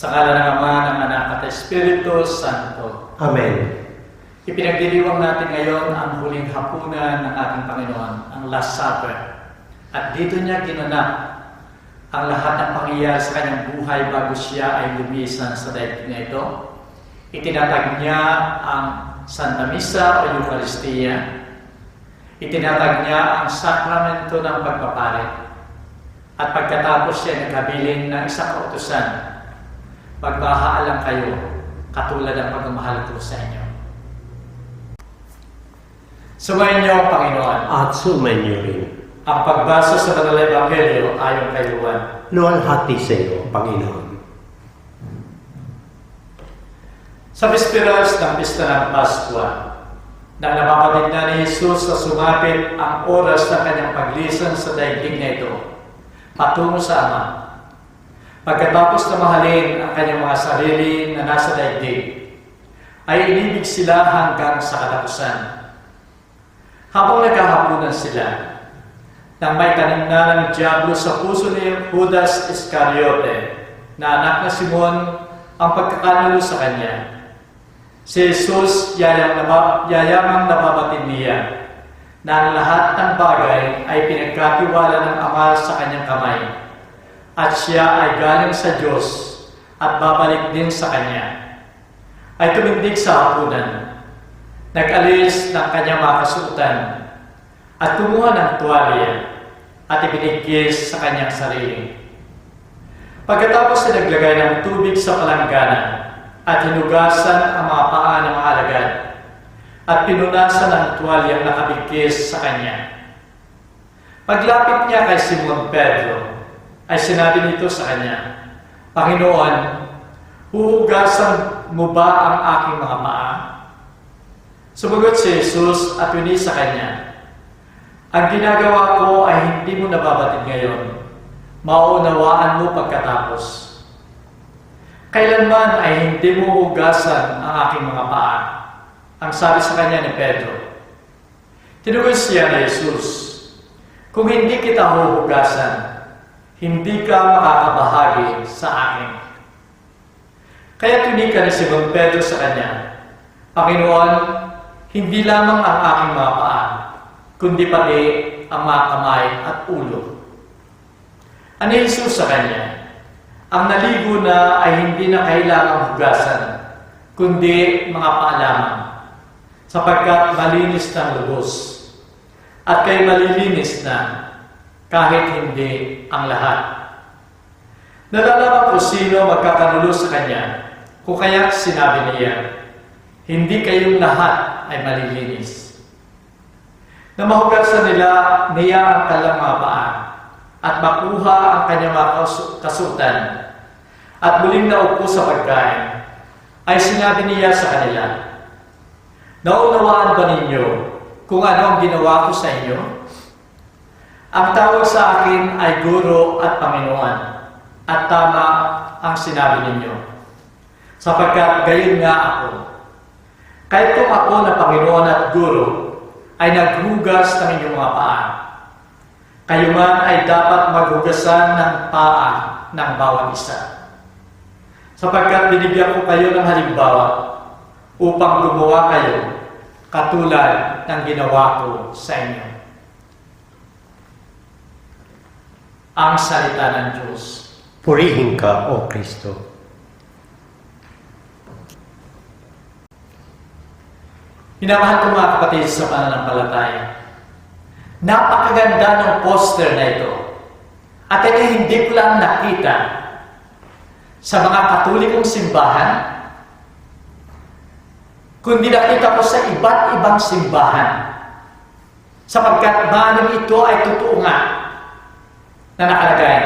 Sa ngala ng Ama, ng Anak at Espiritu Santo. Amen. Ipinagdiriwang natin ngayon ang huling hapunan ng ating Panginoon, ang Last Supper. At dito niya ginanap ang lahat ng pangyayari sa kanyang buhay bago siya ay lumisan sa daigdig na ito. Itinatag niya ang Santa Misa o Eucharistia. Itinatag niya ang sakramento ng pagpapari. At pagkatapos siya nagkabilin ng isang kautusan, pagmahaalang kayo, katulad ng pagmamahal ko sa inyo. Sumayin niyo ang Panginoon. At sumayin niyo rin. Ang pagbasa sa Banal na Ebanghelyo ayon kay Juan. Luwalhati sa iyo, Panginoon. Sa bisperas ng Pista ng Paskwa, nang napapanig na ni Jesus na sumapit ang oras ng kanyang paglisan sa daigdig na ito, patungo sa Ama. Pagkatapos na mahalin ang kanyang mga sarili na nasa daigdig, ay inibig sila hanggang sa katapusan. Habang nagkahapunan sila, nang may tanim ng Diablo sa puso ni Judas Iscariote, na anak na Simon ang pagkakanulo sa kanya, si Jesus yayamang nababatid niya na ang lahat ng bagay ay pinagkatiwala ng Ama sa kanyang kamay, at siya ay galing sa Diyos at babalik din sa Kanya. Ay tumindig sa hapunan, nag-alis ng kanyang mga kasuotan, at kumuha ng tuwalya at ibinigkis sa kanyang sarili. Pagkatapos ay naglagay ng tubig sa palanggana at hinugasan ang mga paa ng mga alagad at pinunasan ng tuwalyang nakabigkis sa kanya. Paglapit niya kay Simon Pedro, ay sinabi nito sa kanya, Panginoon, huhugasan mo ba ang aking mga paa? Sumagot si Jesus at wini sa kanya, ang ginagawa ko ay hindi mo nababatid ngayon, mauunawaan mo pagkatapos. Kailanman ay hindi mo hugasan ang aking mga paa, ang sabi sa kanya ni Pedro. Tinugon siya na Jesus, kung hindi kita huhugasan, hindi ka makakabahagi sa akin. Kaya tunika ni Simon Pedro sa kanya, Panginoon, hindi lamang ang aking mga paa, kundi pati ang mga kamay at ulo. Ano Jesus sa kanya? Ang naligo na ay hindi na kailangang hugasan, kundi mga paa lamang, sapagkat malinis ng lubos, at kay malilinis na, kahit hindi ang lahat. Nalalaman ko sino magkakanulo sa kanya, kung kaya sinabi niya, hindi kayong lahat ay malilinis. Na mahugasan niya ang kanilang mga paa, at makuha ang kanyang mga kasuotan, at muling naupo sa pagkain, ay sinabi niya sa kanila, naunawaan ba ninyo kung ano ang ginawa ko sa inyo? Ang tawag sa akin ay Guro at Panginoon, at tama ang sinabi ninyo, sapagkat gayon nga ako. Kahit kung ako na Panginoon at Guro ay naghugas ng inyong mga paa, kayo man ay dapat maghugasan ng paa ng bawat isa. Sapagkat binigyan ko kayo ng halimbawa upang gumawa kayo katulad ng ginawa ko sa inyo. Ang salita ng Diyos. Purihin ka, O Kristo. Minamahal ko mga kapatid sa pananampalataya. Napakaganda ng poster na ito. At ito hindi ko lang nakita sa mga katolikong simbahan, kundi nakita ko sa iba't ibang simbahan. Sapagkat maaaring ito ay totoo nga na nakalagay,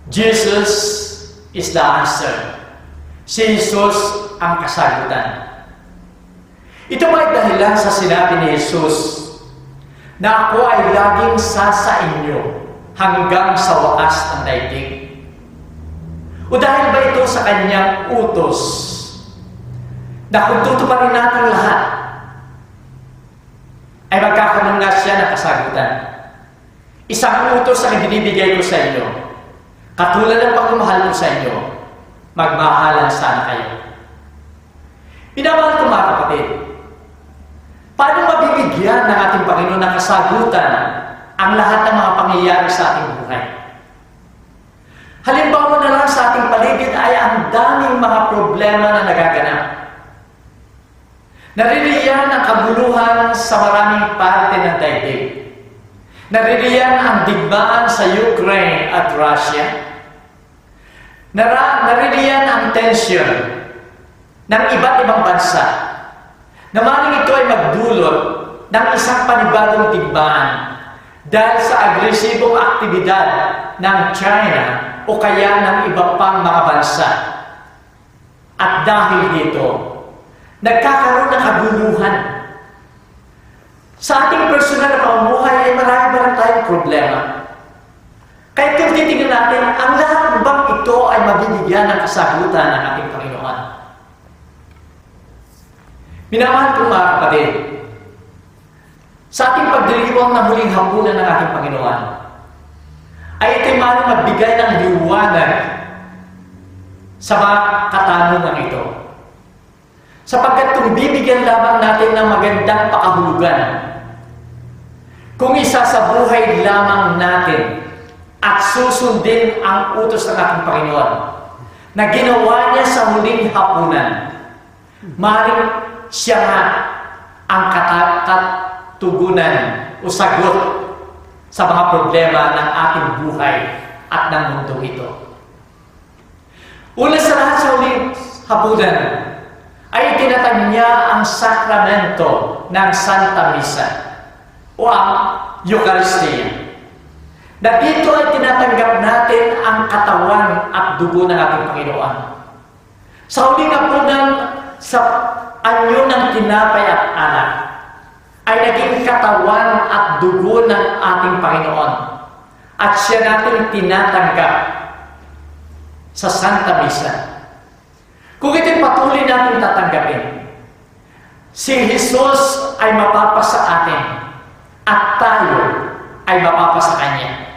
Jesus is the answer. Si Jesus ang kasagutan. Ito ay dahilan sa sinabi ni Jesus na ako ay laging sa inyo hanggang sa wakas ng daigdig. O dahil ba ito sa kanyang utos na kung tutuparin natin lahat, ay magkakaroon na siya ng kasagutan. Isang utos ang binibigay ko sa inyo, katulad ng pagmamahal ko sa inyo, magmahalan sana kayo. Minamahal ko mga kapatid, paano mabibigyan ng ating Panginoon ng kasagutan ang lahat ng mga pangyayari sa ating buhay? Halimbawa na lang sa ating paligid ay ang daming mga problema na nagaganap. Naririyan ang kaguluhan sa maraming parte ng daigdig. Naririyan ang digmaan sa Ukraine at Russia. Naririyan ang tensyon ng iba't ibang bansa na maaaring ito ay magdulot ng isang panibagong digmaan dahil sa agresibong aktibidad ng China o kaya ng iba pang mga bansa. At dahil dito, nagkakaroon ng kaguluhan. Sa ating personal na pamumuhay ay marami tayong problema. Kaya kung titingnan natin, ang lahat bang ito ay mabibigyan ng kasagutan ng ating Panginoon? Minamahal ko mga kapatid, sa ating pagdiriwang ng huling hapunan ng ating Panginoon, ay ito'y maaaring magbigay ng liwanag sa mga katanungan ito. Sapagkat kung bibigyan lamang natin ng magandang pakahulugan, kung isa sa buhay lamang natin at susundin ang utos ng ating Panginoon na ginawa niya sa huling hapunan, maaaring siya nga ang katugunan o sagot sa mga problema ng ating buhay at ng mundo ito. Una sa lahat sa huling hapunan ay itinatag niya ang sakramento ng Santa Misa o ang Eucharistia. Na dito ay tinatanggap natin ang katawan at dugo ng ating Panginoon. Sa huling hapunan, sa anyo ng tinapay at alak, ay naging katawan at dugo ng ating Panginoon. At siya natin tinatanggap sa Santa Misa. Kung ito'y patuloy natin tatanggapin, si Jesus ay mapapasa atin at tayo ay mapapasa Kanya.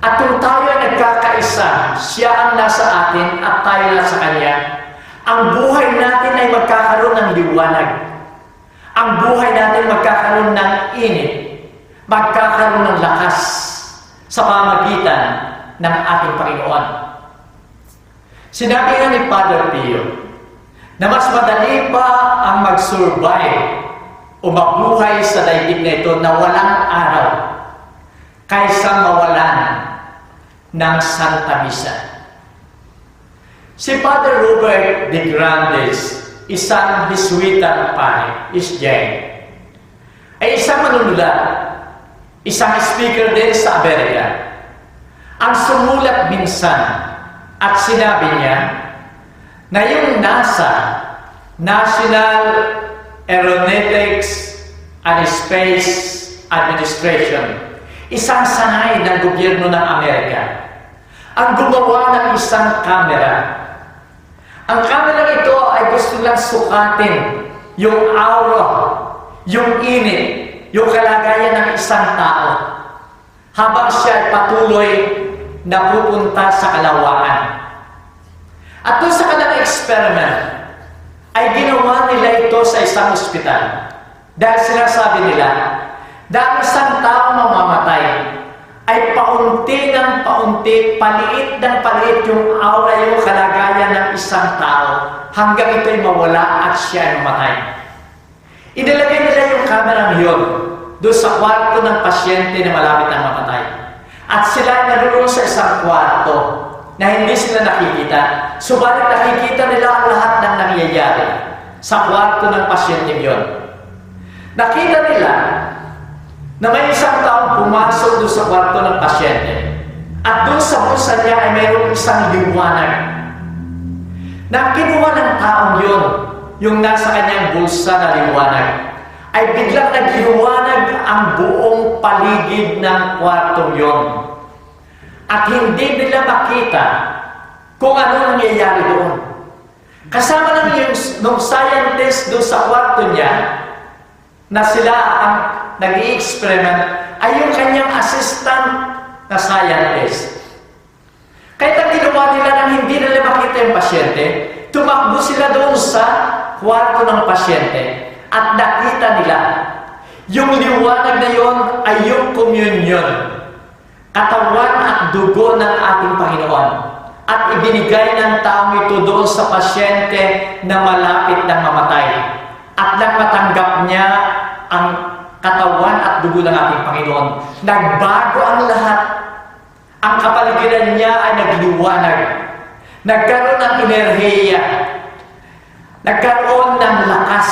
At kung tayo ay nagkakaisa, siya ang nasa atin at tayo nasa Kanya, ang buhay natin ay magkakaroon ng liwanag. Ang buhay natin magkakaroon ng init, magkakaroon ng lakas sa pamamagitan ng ating Panginoon. Sinabi nga ni Father Pio na mas madali pa ang mag-survive o mabuhay sa daigdig na ito na walang araw kaysa mawalan ng Santa Misa. Si Father Robert de Grandes, isang Jesuitang pare, ay isang manunulat, isang speaker din sa Amerika. Ang sumulat minsan at sinabi niya na yung NASA, National Aeronautics and Space Administration, isang sanay ng gobyerno ng Amerika, ang gumawa ng isang kamera. Ang kamera ito ay gusto lang sukatin yung aura, yung init, yung kalagayan ng isang tao habang siya ay patuloy na pupunta sa kalawakan. At doon sa kanilang experiment, ay ginawa nila ito sa isang ospital. Dahil sinasabi nila, dahil isang tao mamamatay, ay paunti ng paunti, paliit ng paliit yung aura, yung kalagayan ng isang tao, hanggang ito'y mawala at siya ay mamatay. Inilagay nila yung camera yun doon sa kwarto ng pasyente na malapit na mamatay. At sila ay naroon sa isang kwarto na hindi sila nakikita. Subalit nakikita nila ang lahat ng nangyayari sa kwarto ng pasyente yun. Nakita nila na may isang taong pumasok doon sa kwarto ng pasyente. At doon sa bulsa niya ay mayroong isang liwanag. Na kinuha ng taong yun, yung nasa kanyang bulsa na liwanag, ay biglang nagliwanag ang buong paligid ng kwartong yon. At hindi nila makita kung ano nangyayari doon. Kasama lang yung scientist doon sa kwarto niya, na sila ang nag-i-experiment, ay yung kanyang assistant na scientist. Kahit ang ginawa nila nang hindi nila makita yung pasyente, tumakbo sila doon sa kwarto ng pasyente at nakita nila. Yung liwanag na yon ay yung communion, katawan at dugo ng ating Panginoon. At ibinigay ng taong ito doon sa pasyente na malapit ng mamatay. At nang matanggap niya ang katawan at dugo ng ating Panginoon, nagbago ang lahat. Ang kapaligiran niya ay nagliwanag. Nagkaroon ng enerhiya. Nagkaroon ng lakas.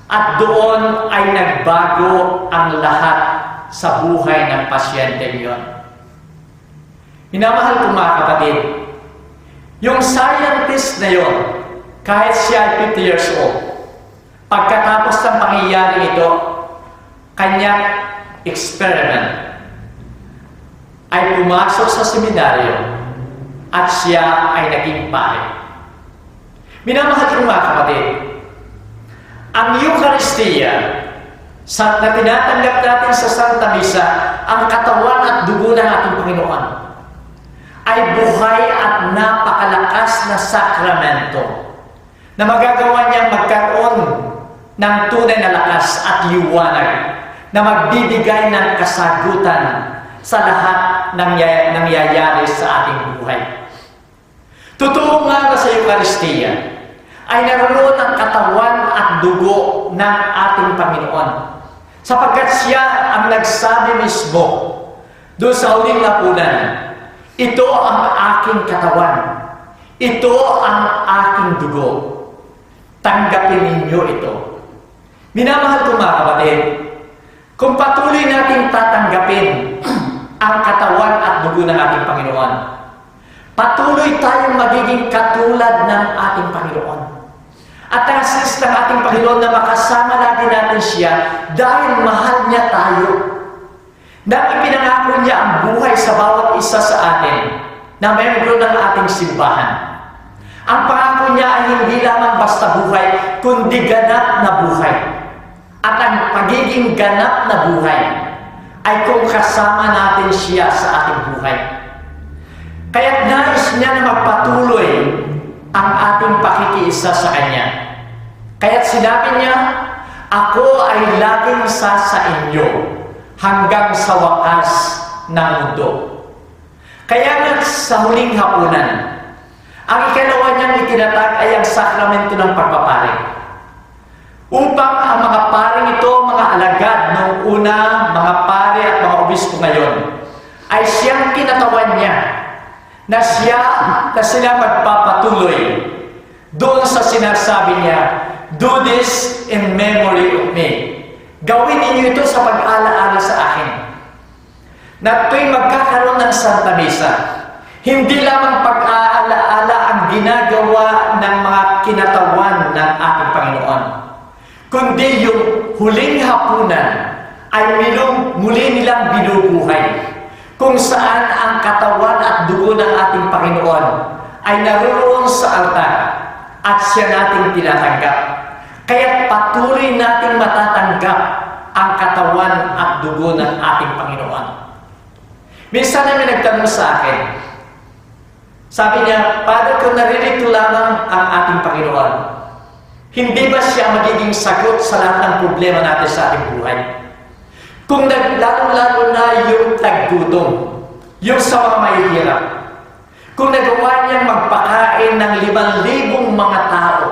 At doon ay nagbago ang lahat sa buhay ng pasyente niyon. Minamahal kong mga kapatid, yung scientist na yon, kahit siya ay 50 years old, pagkatapos ng pangyayari ito, kanyang experiment ay pumasok sa seminaryo at siya ay naging pare. Minamahal kong mga kapatid, ang Eucharistia na tinatanggap natin sa Santa Misa, ang katawan at dugo ng ating Panginoon, ay buhay at napakalakas na sakramento na magagawa niyang magkaroon ng tunay na lakas at liwanag na magbibigay ng kasagutan sa lahat ng nangyayari sa ating buhay. Totoo nga na sa Eucharistia ay naroon ang katawan at dugo ng ating Panginoon. Sapagkat siya ang nagsabi mismo doon sa huling hapunan, ito ang aking katawan, ito ang aking dugo. Tanggapin ninyo ito. Minamahal ko mga kapatid, kung patuloy natin tatanggapin ang katawan at dugo ng ating Panginoon, patuloy tayong magiging katulad ng ating Panginoon. At ang assist ng ating Panginoon na makasama lagi natin siya dahil mahal niya tayo. Nang ipinangako niya ang buhay sa bawat isa sa atin na membro ng ating simbahan. Ang pangako niya ay hindi lamang basta buhay, kundi ganap na buhay. At ang pagiging ganap na buhay ay kung kasama natin siya sa ating buhay. Kaya't nais niya na magpatuloy ang ating pakikiisa sa Kanya. Kaya't sinabi niya, ako ay laging sa inyo hanggang sa wakas ng mundo. Kaya nga sa huling hapunan, ang ikalawa niyang itinatag ay ang sakramento ng pagpapari. Upang ang mga paring ito, mga alagad noong una, mga pare at mga obispo ngayon, ay siyang kinatawan niya na sila magpapatuloy doon sa sinasabi niya, do this in memory of me. Gawin ninyo ito sa pag-alaala sa akin. Na tuwing magkakaroon ng Santa Misa, hindi lamang pag-aalaala ang ginagawa ng mga kinatawan ng ating Panginoon, kundi yung huling hapunan ay muli nilang binubuhay, kung saan ang katawan at dugo ng ating Panginoon ay naroon sa altar at siya nating tinatanggap. Kaya patuloy nating matatanggap ang katawan at dugo ng ating Panginoon. Minsan na may nagtanong sa akin, sabi niya, Father, kung naririto lamang ang ating Panginoon, hindi ba siya magiging sagot sa lahat ng problema natin sa ating buhay? Kung lalo na yung taggutom, yung sa mga mahihirap, kung nagawa niyang magpakain ng 5,000 mga tao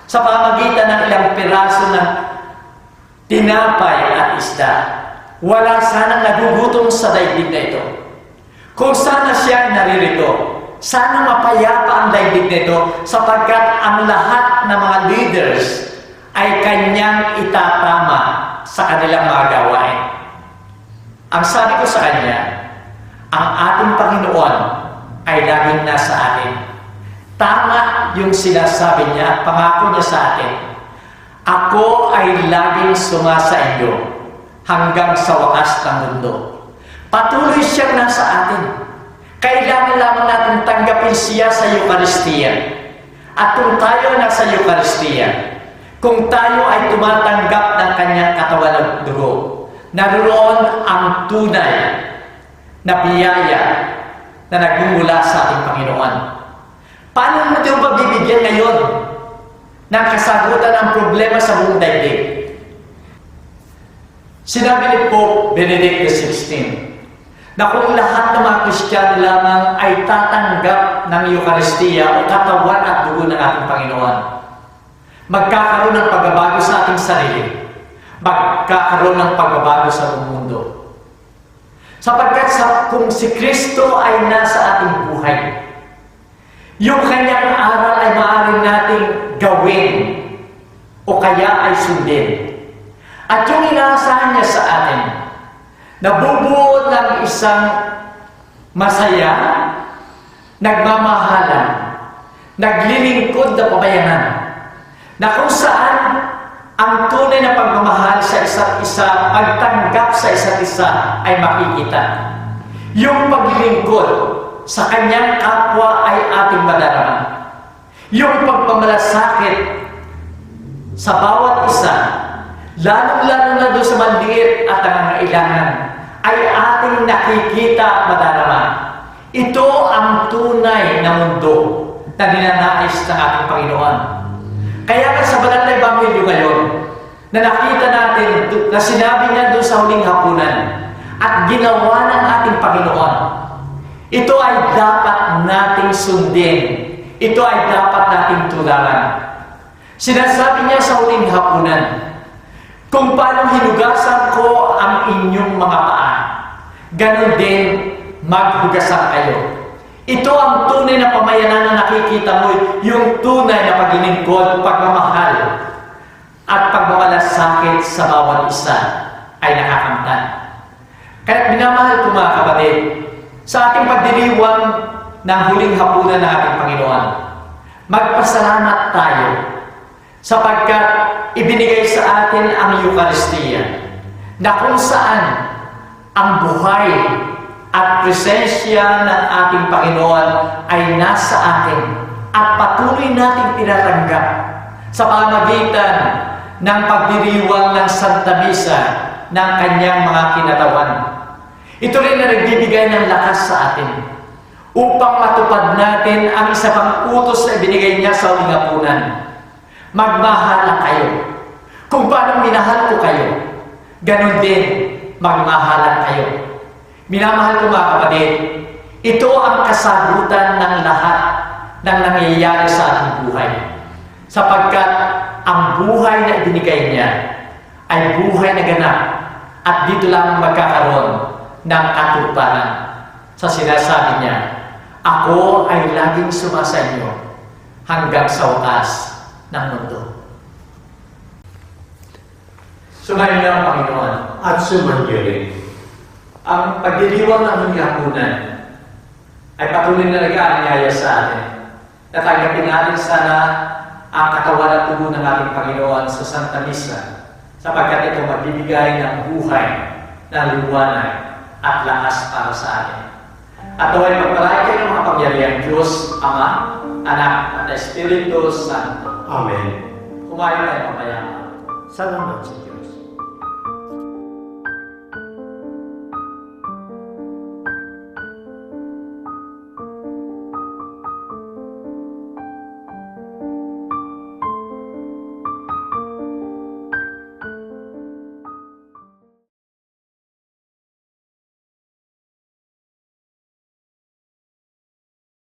sa pamamagitan ng ilang piraso ng tinapay at isda, wala sanang nagugutom sa daigdig na ito. Kung sana siya naririto, sana mapayapa ang daigdig nito sapagkat ang lahat ng mga leaders ay kanyang itatama sa kanilang mga gawain. Ang sabi ko sa kanya, ang ating Panginoon ay laging nasa atin. Tama yung sinasabi niya at pangako niya sa atin. Ako ay laging sumasa inyo hanggang sa wakas ng mundo. Patuloy siyang nasa atin. Kailangan lamang natin tanggapin siya sa Eucharistia. At kung tayo nasa Eucharistia, kung tayo ay tumatanggap ng kanyang katawan at dugo, naroon ang tunay na biyaya na nagmumula sa ating Panginoon. Paano mo ito mabibigyan ngayon ng kasagutan ng problema sa buong daigdig? Sinabi ni Pope Benedict XVI na kung lahat ng mga Kristiyano lamang ay tatanggap ng Eucharistia o katawan at dugo ng ating Panginoon, magkakaroon ng pagbabago sa ating sarili, magkakaroon ng pagbabago sa buong mundo. Sapagkat kung si Kristo ay nasa ating buhay, yung kanyang aral ay maaaring nating gawin o kaya ay sundin. At yung inaasahan niya sa atin, nabubuo ng isang masaya, nagmamahalan, naglilingkod na pamayanan, na kung saan ang tunay na pagmamahal sa isa't isa, pagtanggap sa isa't isa ay makikita. Yung paglilingkod sa kanyang kapwa ay ating madarama. Yung pagpamalasakit sa bawat isa, lalong-lalo na doon sa maliit at nangangailangan, ay ating nakikita at madarama. Ito ang tunay na mundo na ninanais ng ating Panginoon. Kaya nga sa banal na Ebanghelyo ngayon, na nakita natin na sinabi niya doon sa huling hapunan at ginawa ng ating Panginoon, ito ay dapat nating sundin. Ito ay dapat nating tularan. Sinasabi niya sa huling hapunan, kung paano hinugasan ko ang inyong mga paa, ganun din maghugasan kayo. Ito ang tunay na pamayanan na nakikita mo, yung tunay na paglilingkod, pagmamahal, at pagmamalasakit sa bawat isa ay nakakamtan. Kaya minamahal ko mga kapatid, sa ating pagdiriwang ng huling hapunan ng ating Panginoon, magpasalamat tayo sapagkat ibinigay sa atin ang Eucharistia na kung saan ang buhay at presensya ng ating Panginoon ay nasa atin at patuloy nating tinatanggap sa pamamagitan ng pagdiriwang ng Santa Misa ng kanyang mga kinatawan. Ito rin na nagbibigay ng lakas sa atin upang matupad natin ang isa pang utos na ibinigay niya sa huling hapunan. Magmahalan kayo. Kung paano minahal ko kayo, ganun din magmahalan kayo. Minamahal ko mga kapatid, ito ang kasagutan ng lahat ng nangyayari sa ating buhay. Sapagkat ang buhay na ibinigay niya ay buhay na ganap at dito lang magkakaroon ng katuparan sa sinasabi niya, ako ay laging sumasa inyo hanggang sa wakas ng mundo. Sumayin lang ang Panginoon. At sumanyo rin. Ang pagdiriwang ng huling hapunan ay patuloy na nag-aanyaya sa atin. Natanggapin natin sana ang katawan at dugo ng ating Panginoon sa Santa Misa sapagkat ito magbibigay ng buhay, ng liwanag at lakas para sa atin. At naway magpalain kayo ng mga pangyarihang Diyos, Ama, Anak, at Espiritu Santo. Amen. Kumain tayo mamaya. Salamat sa Diyos.